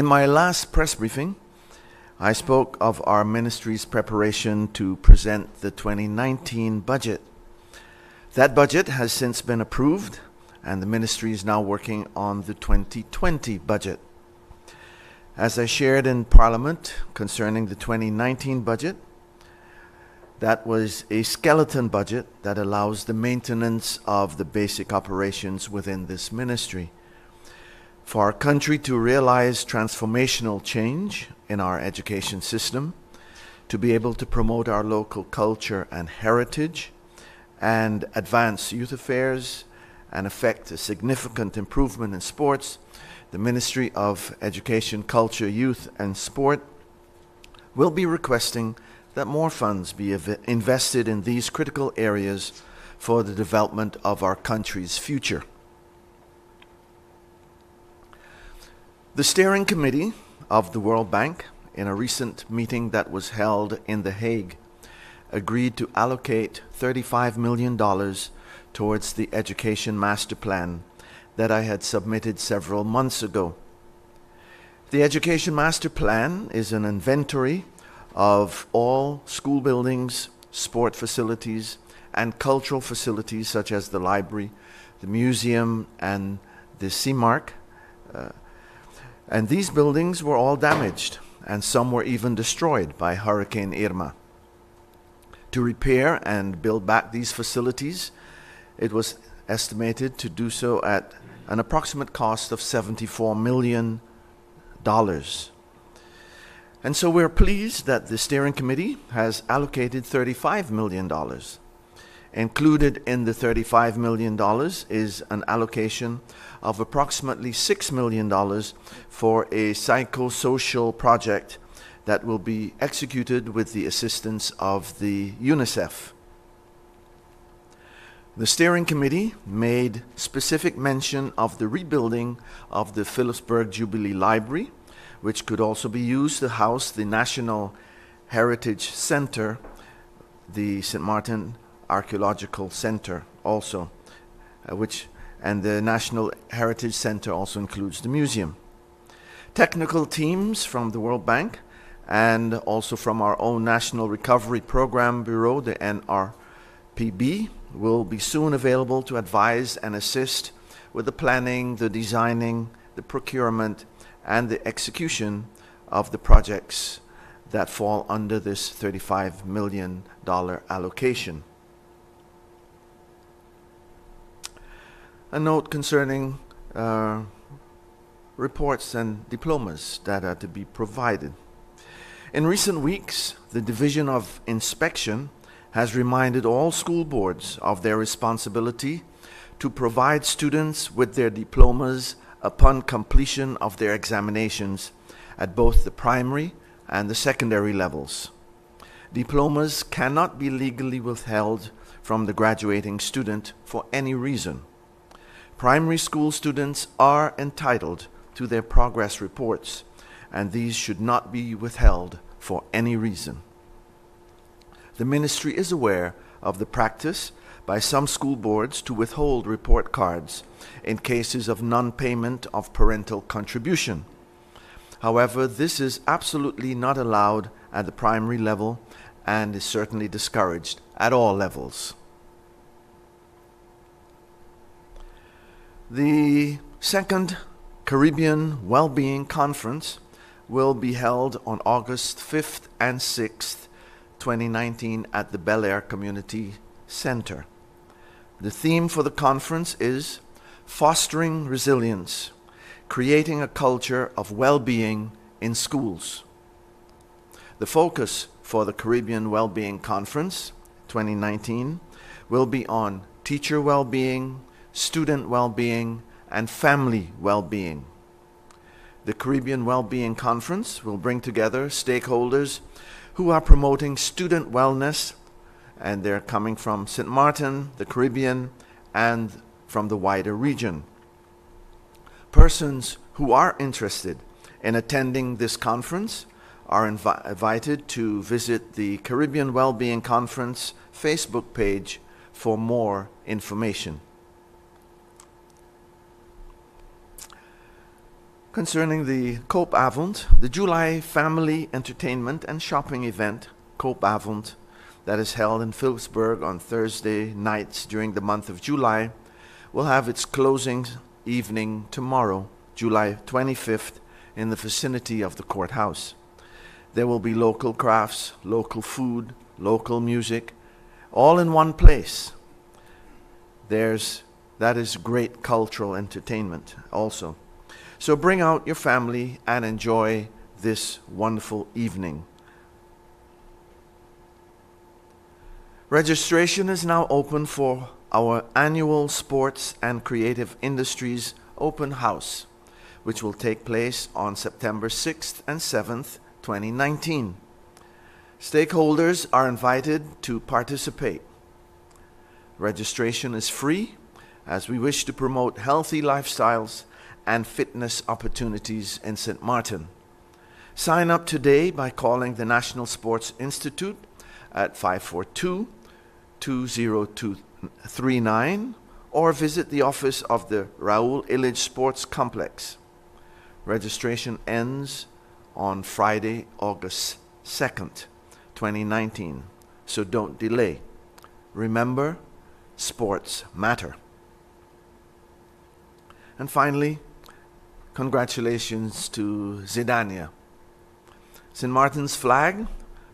my last press briefing, I spoke of our ministry's preparation to present the 2019 budget. That budget has since been approved, and the ministry is now working on the 2020 budget. As I shared in Parliament concerning the 2019 budget, that was a skeleton budget that allows the maintenance of the basic operations within this ministry. For our country to realize transformational change in our education system, to be able to promote our local culture and heritage, and advance youth affairs, and effect a significant improvement in sports, the Ministry of Education, Culture, Youth and Sport will be requesting that more funds be invested in these critical areas for the development of our country's future. The steering committee of the World Bank, in a recent meeting that was held in The Hague, agreed to allocate $35 million towards the Education Master Plan that I had submitted several months ago. The Education Master Plan is an inventory of all school buildings, sport facilities, and cultural facilities such as the library, the museum, and the CMARC. And these buildings were all damaged, and some were even destroyed by Hurricane Irma. To repair and build back these facilities, it was estimated to do so at an approximate cost of $74 million. And so we're pleased that the steering committee has allocated $35 million. Included in the $35 million is an allocation of approximately $6 million for a psychosocial project that will be executed with the assistance of the UNICEF. The steering committee made specific mention of the rebuilding of the Phillipsburg Jubilee Library, which could also be used to house the National Heritage Center, the St. Martin Archaeological Center also, and the National Heritage Center also includes the museum. Technical teams from the World Bank and also from our own National Recovery Program Bureau, the NRPB, will be soon available to advise and assist with the planning, the designing, the procurement, and the execution of the projects that fall under this $35 million allocation. A note concerning reports and diplomas that are to be provided. In recent weeks, the Division of Inspection has reminded all school boards of their responsibility to provide students with their diplomas upon completion of their examinations at both the primary and the secondary levels. Diplomas cannot be legally withheld from the graduating student for any reason. Primary school students are entitled to their progress reports, and these should not be withheld for any reason. The ministry is aware of the practice by some school boards to withhold report cards in cases of non-payment of parental contribution. However, this is absolutely not allowed at the primary level and is certainly discouraged at all levels. The second Caribbean Wellbeing Conference will be held on August 5th and 6th, 2019 at the Bel Air Community Center. The theme for the conference is Fostering Resilience, Creating a Culture of Well-Being in Schools. The focus for the Caribbean Wellbeing Conference 2019 will be on teacher well-being, student well-being, and family well-being. The Caribbean Wellbeing Conference will bring together stakeholders who are promoting student wellness, and they're coming from St. Martin, the Caribbean, and from the wider region. Persons who are interested in attending this conference are invited to visit the Caribbean Wellbeing Conference Facebook page for more information. Concerning the Koopavond, the July family entertainment and shopping event, Koopavond, that is held in Philipsburg on Thursday nights during the month of July, will have its closing evening tomorrow, July 25th, in the vicinity of the courthouse. There will be local crafts, local food, local music, all in one place. That is great cultural entertainment also. So bring out your family and enjoy this wonderful evening. Registration is now open for our annual Sports and Creative Industries Open House, which will take place on September 6th and 7th, 2019. Stakeholders are invited to participate. Registration is free, as we wish to promote healthy lifestyles and fitness opportunities in St. Martin. Sign up today by calling the National Sports Institute at 542-20239 or visit the office of the Raoul Illich Sports Complex. Registration ends on Friday, August 2nd, 2019, so don't delay. Remember, sports matter. And finally, congratulations to Zidania. St. Martin's flag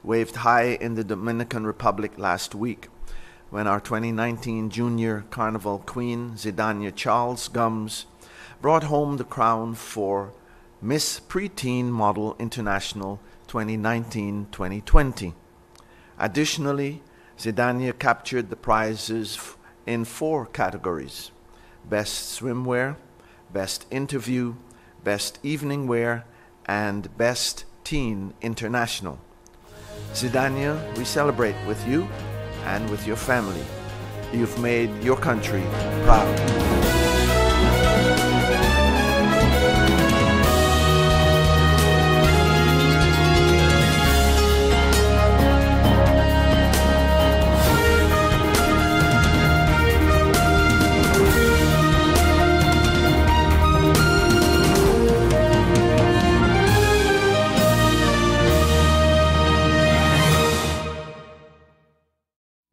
waved high in the Dominican Republic last week when our 2019 Junior Carnival Queen, Zidania Charles Gums, brought home the crown for Miss Preteen Model International 2019-2020. Additionally, Zidania captured the prizes in 4 categories: Best Swimwear, Best Interview, Best Evening Wear, and Best Teen International. Zidania, we celebrate with you and with your family. You've made your country proud.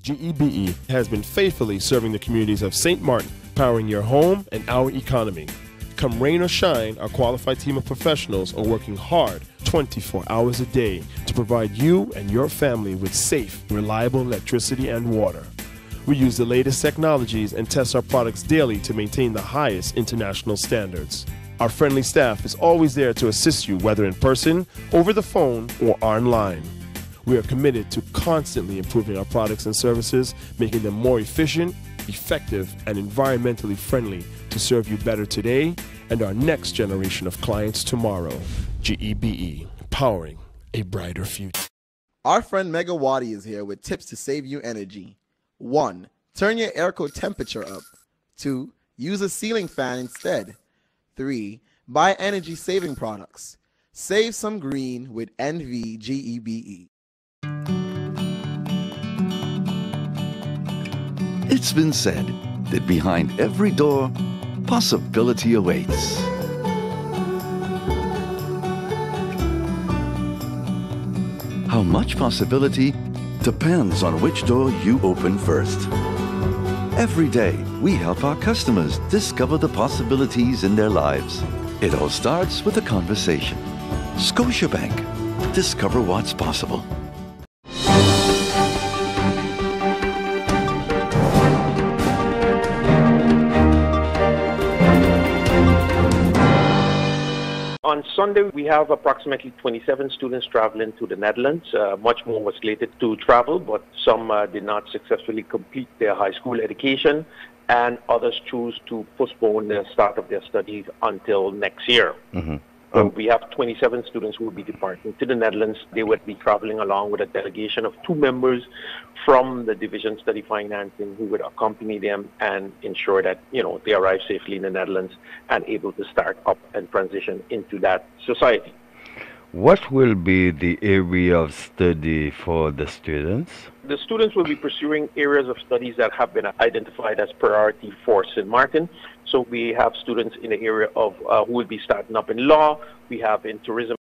GEBE has been faithfully serving the communities of St. Martin, powering your home and our economy. Come rain or shine, our qualified team of professionals are working hard 24 hours a day to provide you and your family with safe, reliable electricity and water. We use the latest technologies and test our products daily to maintain the highest international standards. Our friendly staff is always there to assist you, whether in person, over the phone, or online. We are committed to constantly improving our products and services, making them more efficient, effective, and environmentally friendly to serve you better today and our next generation of clients tomorrow. GEBE, powering a brighter future. Our friend Megawati is here with tips to save you energy. 1. Turn your airco temperature up. 2. Use a ceiling fan instead. 3. Buy energy-saving products. Save some green with NVGEBE. It's been said that behind every door, possibility awaits. How much possibility depends on which door you open first. Every day, we help our customers discover the possibilities in their lives. It all starts with a conversation. Scotiabank. Discover what's possible. On Sunday, we have approximately 27 students traveling to the Netherlands. Much more was slated to travel, but some did not successfully complete their high school education, and others choose to postpone the start of their studies until next year. We have 27 students who will be departing to the Netherlands. They would be traveling along with a delegation of 2 members from the Division Study Financing who would accompany them and ensure that, they arrive safely in the Netherlands and able to start up and transition into that society. What will be the area of study for the students? The students will be pursuing areas of studies that have been identified as priority for St. Martin. So we have students in the area of who will be starting up in law. We have in tourism.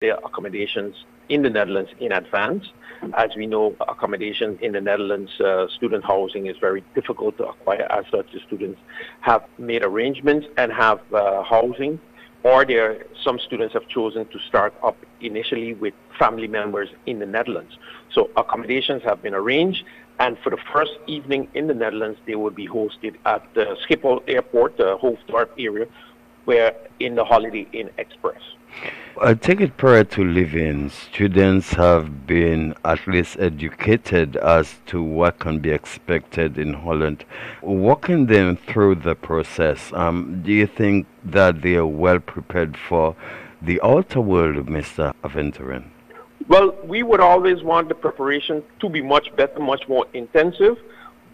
Their accommodations in the Netherlands in advance. As we know, accommodation in the Netherlands, student housing is very difficult to acquire. As such, the students have made arrangements and have housing, or some students have chosen to start up initially with family members in the Netherlands. So accommodations have been arranged, and for the first evening in the Netherlands, they will be hosted at the Schiphol Airport, the Hoofddorp area, where in the Holiday Inn Express. I take it prior to living, students have been at least educated as to what can be expected in Holland. Walking them through the process, do you think that they are well prepared for the outer world, Mr. Aventurin? Well, we would always want the preparation to be much better, much more intensive.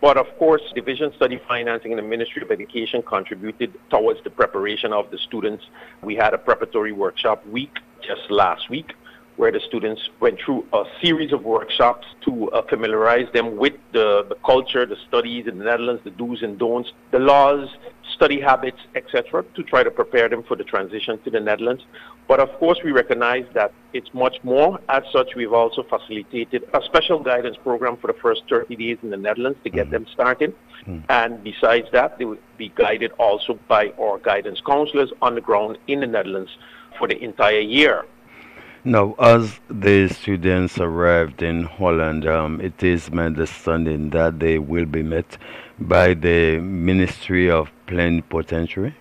But of course, Division Study Financing in the Ministry of Education contributed towards the preparation of the students. We had a preparatory workshop week just last week, where the students went through a series of workshops to familiarize them with the culture, the studies in the Netherlands, the do's and don'ts, the laws, study habits, etc., to try to prepare them for the transition to the Netherlands. But of course, we recognize that it's much more. As such, we've also facilitated a special guidance program for the first 30 days in the Netherlands to get them started. And besides that, they will be guided also by our guidance counselors on the ground in the Netherlands for the entire year. Now, as the students arrived in Holland, it is my understanding that they will be met by the Ministry of Plenipotentiary?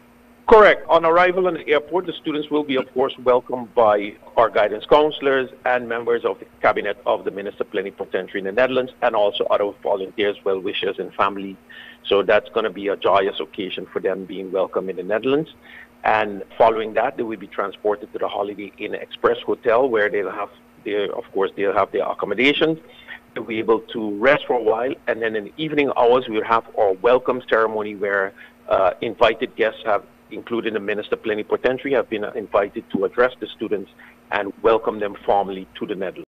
Correct. On arrival in the airport, the students will be, of course, welcomed by our guidance counselors and members of the cabinet of the Minister Plenipotentiary in the Netherlands, and also other volunteers, well-wishers, and family. So that's going to be a joyous occasion for them being welcome in the Netherlands. And following that, they will be transported to the Holiday Inn Express Hotel, where they'll have their accommodations. They'll be able to rest for a while, and then in the evening hours, we'll have our welcome ceremony where invited guests including the Minister Plenipotentiary, have been invited to address the students and welcome them formally to the Netherlands.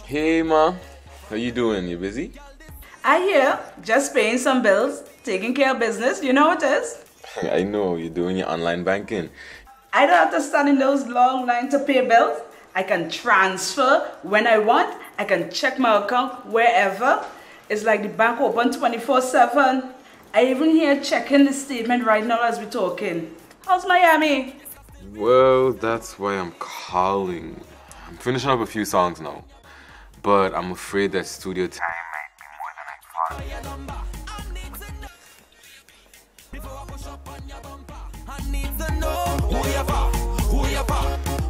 Hey ma, how you doing? You busy? I hear, just paying some bills, taking care of business, you know what it is? I know, you're doing your online banking. I don't have to stand in those long lines to pay bills. I can transfer when I want. I can check my account wherever. It's like the bank open 24/7. I even here checking the statement right now as we're talking. How's Miami? Well, that's why I'm calling. I'm finishing up a few songs now, but I'm afraid that studio time might be more than I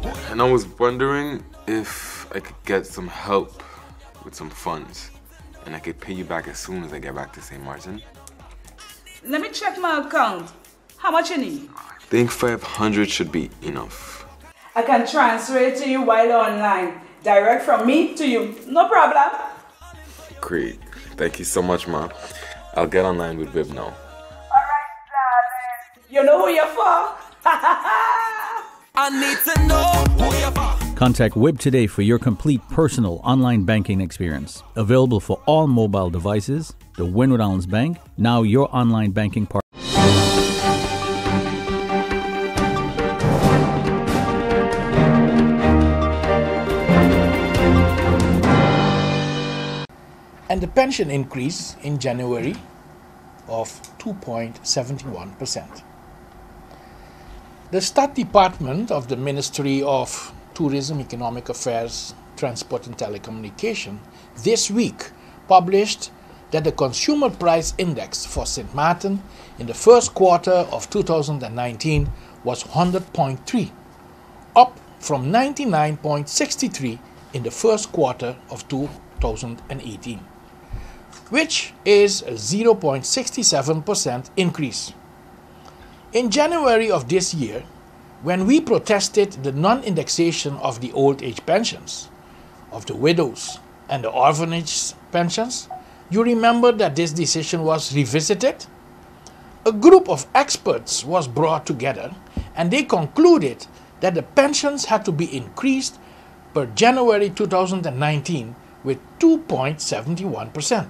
thought. And I was wondering if I could get some help with some funds, and I could pay you back as soon as I get back to St. Martin. Let me check my account. How much you need? I think 500 should be enough. I can transfer it to you while online. Direct from me to you. No problem. Great. Thank you so much, Ma. I'll get online with Viv now. Alright, darling. You know who you're for? I need to know who you're for. Contact WIB today for your complete personal online banking experience. Available for all mobile devices, the Wynwood Islands Bank, now your online banking partner. And the pension increase in January of 2.71%. The State Department of the Ministry of Tourism, Economic Affairs, Transport and Telecommunication this week published that the Consumer Price Index for St. Martin in the first quarter of 2019 was 100.3, up from 99.63 in the first quarter of 2018, which is a 0.67% increase. In January of this year, when we protested the non-indexation of the old age pensions, of the widows and the orphanage pensions, you remember that this decision was revisited? A group of experts was brought together and they concluded that the pensions had to be increased per January 2019 with 2.71%.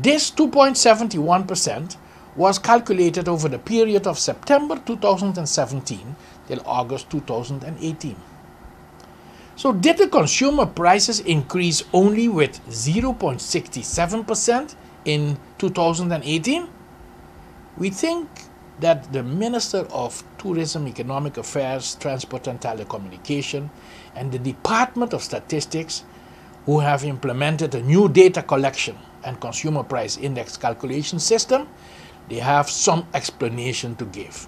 This 2.71% was calculated over the period of September 2017 till August 2018. So did the consumer prices increase only with 0.67% in 2018? We think that the Minister of Tourism, Economic Affairs, Transport and Telecommunication and the Department of Statistics, who have implemented a new data collection and consumer price index calculation system, they have some explanation to give.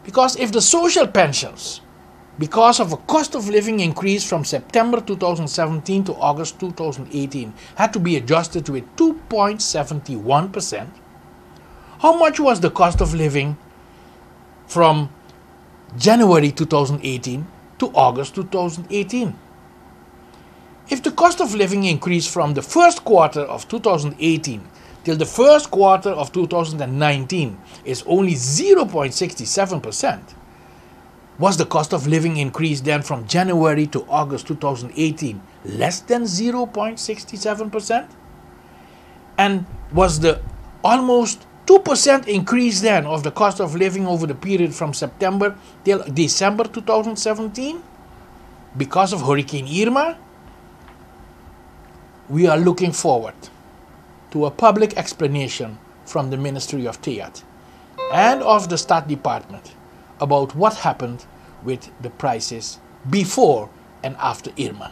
Because if the social pensions, because of a cost of living increase from September 2017 to August 2018, had to be adjusted with 2.71%, how much was the cost of living from January 2018 to August 2018? If the cost of living increased from the first quarter of 2018 till the first quarter of 2019 is only 0.67%, was the cost of living increase then from January to August 2018 less than 0.67%? And was the almost 2% increase then of the cost of living over the period from September till December 2017 because of Hurricane Irma? We are looking forward to a public explanation from the Ministry of TEAT and of the State Department about what happened with the prices before and after Irma.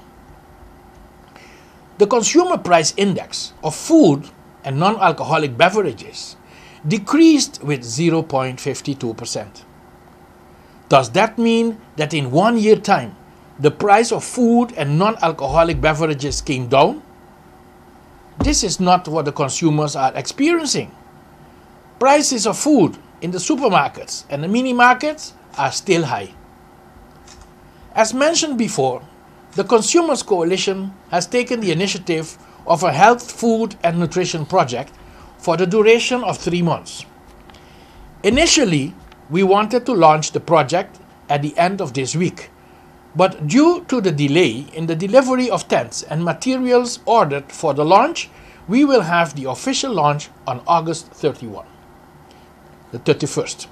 The Consumer Price Index of food and non-alcoholic beverages decreased with 0.52%. Does that mean that in 1 year time, the price of food and non-alcoholic beverages came down? This is not what the consumers are experiencing. Prices of food in the supermarkets and the mini markets are still high. As mentioned before, the Consumers Coalition has taken the initiative of a health, food and nutrition project for the duration of 3 months. Initially, we wanted to launch the project at the end of this week, but due to the delay in the delivery of tents and materials ordered for the launch, we will have the official launch on August 31st.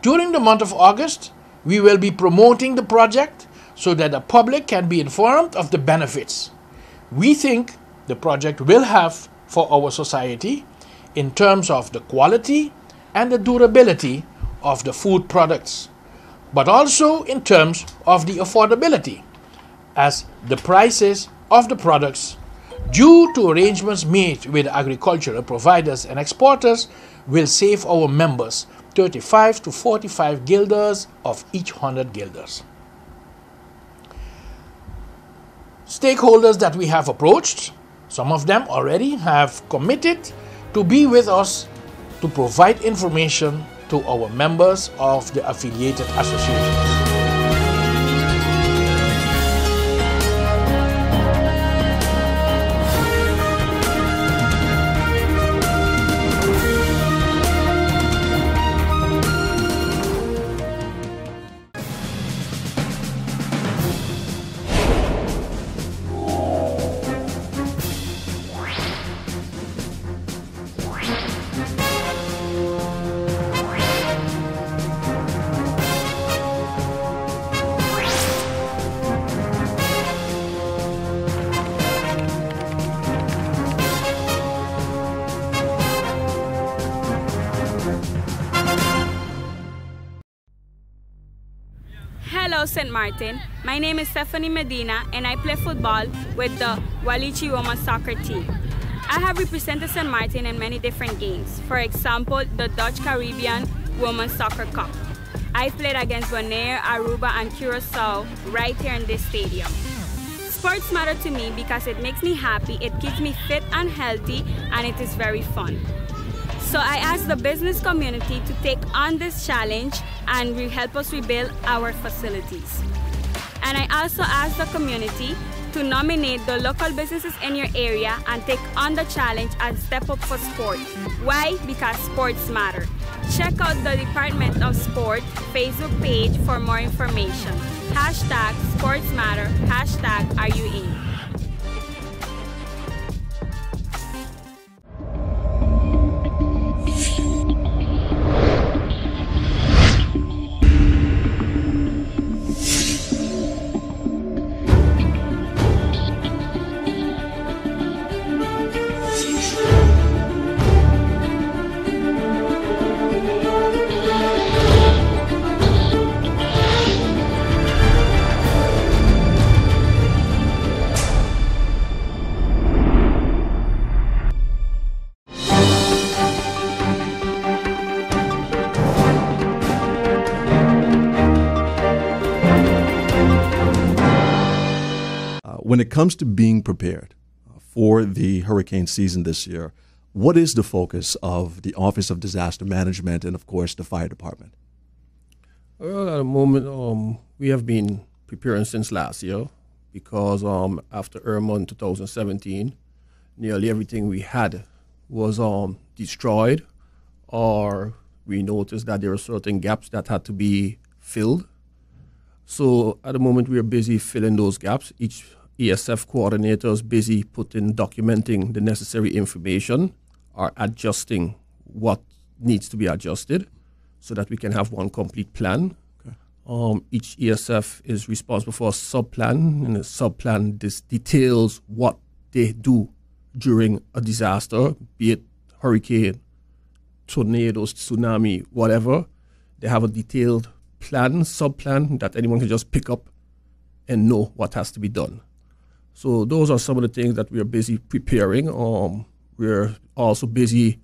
During the month of August, we will be promoting the project so that the public can be informed of the benefits we think the project will have for our society in terms of the quality and the durability of the food products, but also in terms of the affordability, as the prices of the products, due to arrangements made with agricultural providers and exporters, will save our members 35 to 45 guilders of each 100 guilders. Stakeholders that we have approached, some of them already have committed to be with us to provide information to our members of the affiliated associations. Hello, St. Martin. My name is Stephanie Medina, and I play football with the Walichi Women's Soccer team. I have represented St. Martin in many different games. For example, the Dutch Caribbean Women's Soccer Cup. I played against Bonaire, Aruba, and Curacao right here in this stadium. Sports matter to me because it makes me happy, it keeps me fit and healthy, and it is very fun. So I asked the business community to take on this challenge and help us rebuild our facilities. And I also asked the community to nominate the local businesses in your area and take on the challenge and step up for sport. Why? Because sports matter. Check out the Department of Sport Facebook page for more information. Hashtag sports matter, hashtag are you in? When it comes to being prepared for the hurricane season this year, what is the focus of the Office of Disaster Management and, of course, the fire department? Well, at the moment, we have been preparing since last year because after Irma in 2017, nearly everything we had was destroyed, or we noticed that there were certain gaps that had to be filled. So at the moment, we are busy filling those gaps. Each ESF coordinator is busy documenting the necessary information or adjusting what needs to be adjusted so that we can have one complete plan. Okay. Each ESF is responsible for a sub-plan, and the sub-plan details what they do during a disaster, be it hurricane, tornadoes, tsunami, whatever. They have a detailed plan, sub-plan that anyone can just pick up and know what has to be done. So those are some of the things that we are busy preparing. We're also busy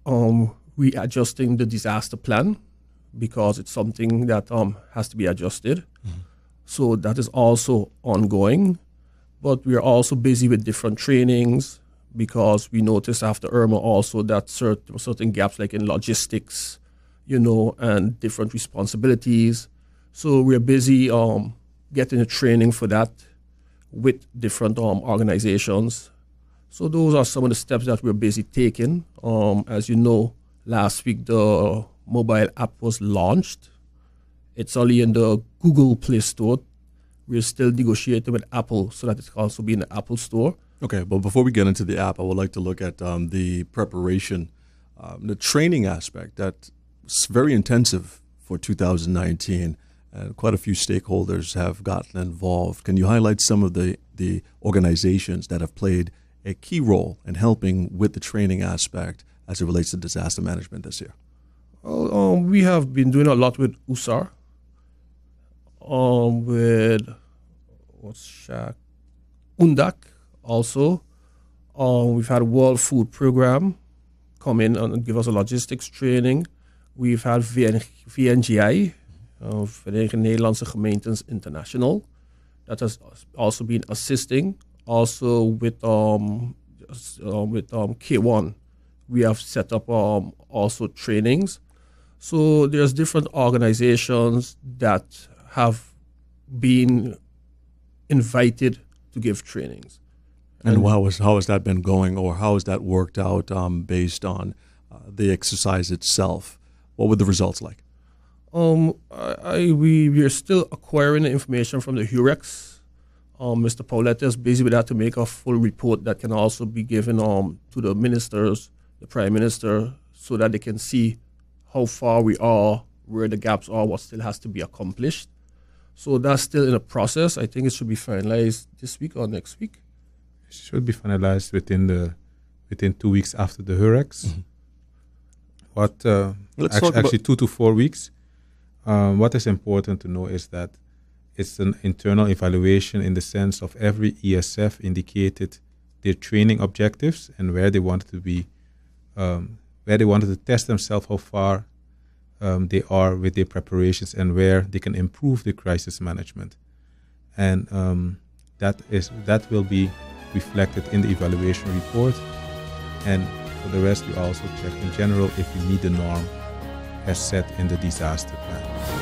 readjusting the disaster plan because it's something that has to be adjusted. Mm-hmm. So that is also ongoing. But we are also busy with different trainings because we noticed after Irma also that certain gaps like in logistics, and different responsibilities. So we're busy getting a training for that with different organizations. So those are some of the steps that we're busy taking. As you know, last week the mobile app was launched. It's only in the Google Play Store. We're still negotiating with Apple so that it can also be in the Apple Store. Okay, but before we get into the app, I would like to look at the preparation, the training aspect that's very intensive for 2019. And quite a few stakeholders have gotten involved. Can you highlight some of the organizations that have played a key role in helping with the training aspect as it relates to disaster management this year? Well, we have been doing a lot with USAR, with UNDAC also. We've had a World Food Program come in and give us a logistics training. We've had VNGI, Verenigde Nederlandse Gemeentes International, that has also been assisting. Also with K1, we have set up also trainings. So there's different organizations that have been invited to give trainings. And how has that been going, or how has that worked out based on the exercise itself? What were the results like? We are still acquiring the information from the HUREX. Mr. Paulette is busy with that to make a full report that can also be given to the ministers, the Prime Minister, so that they can see how far we are, where the gaps are, what still has to be accomplished. So that's still in a process. I think it should be finalized this week or next week. It should be finalized within 2 weeks after the HUREX. Mm-hmm. Actually 2 to 4 weeks. what is important to know is that it's an internal evaluation in the sense of every ESF indicated their training objectives and where they wanted to be, where they wanted to test themselves, how far they are with their preparations and where they can improve the crisis management. And that will be reflected in the evaluation report. And for the rest, we also check in general if we meet the norm as set in the disaster plan.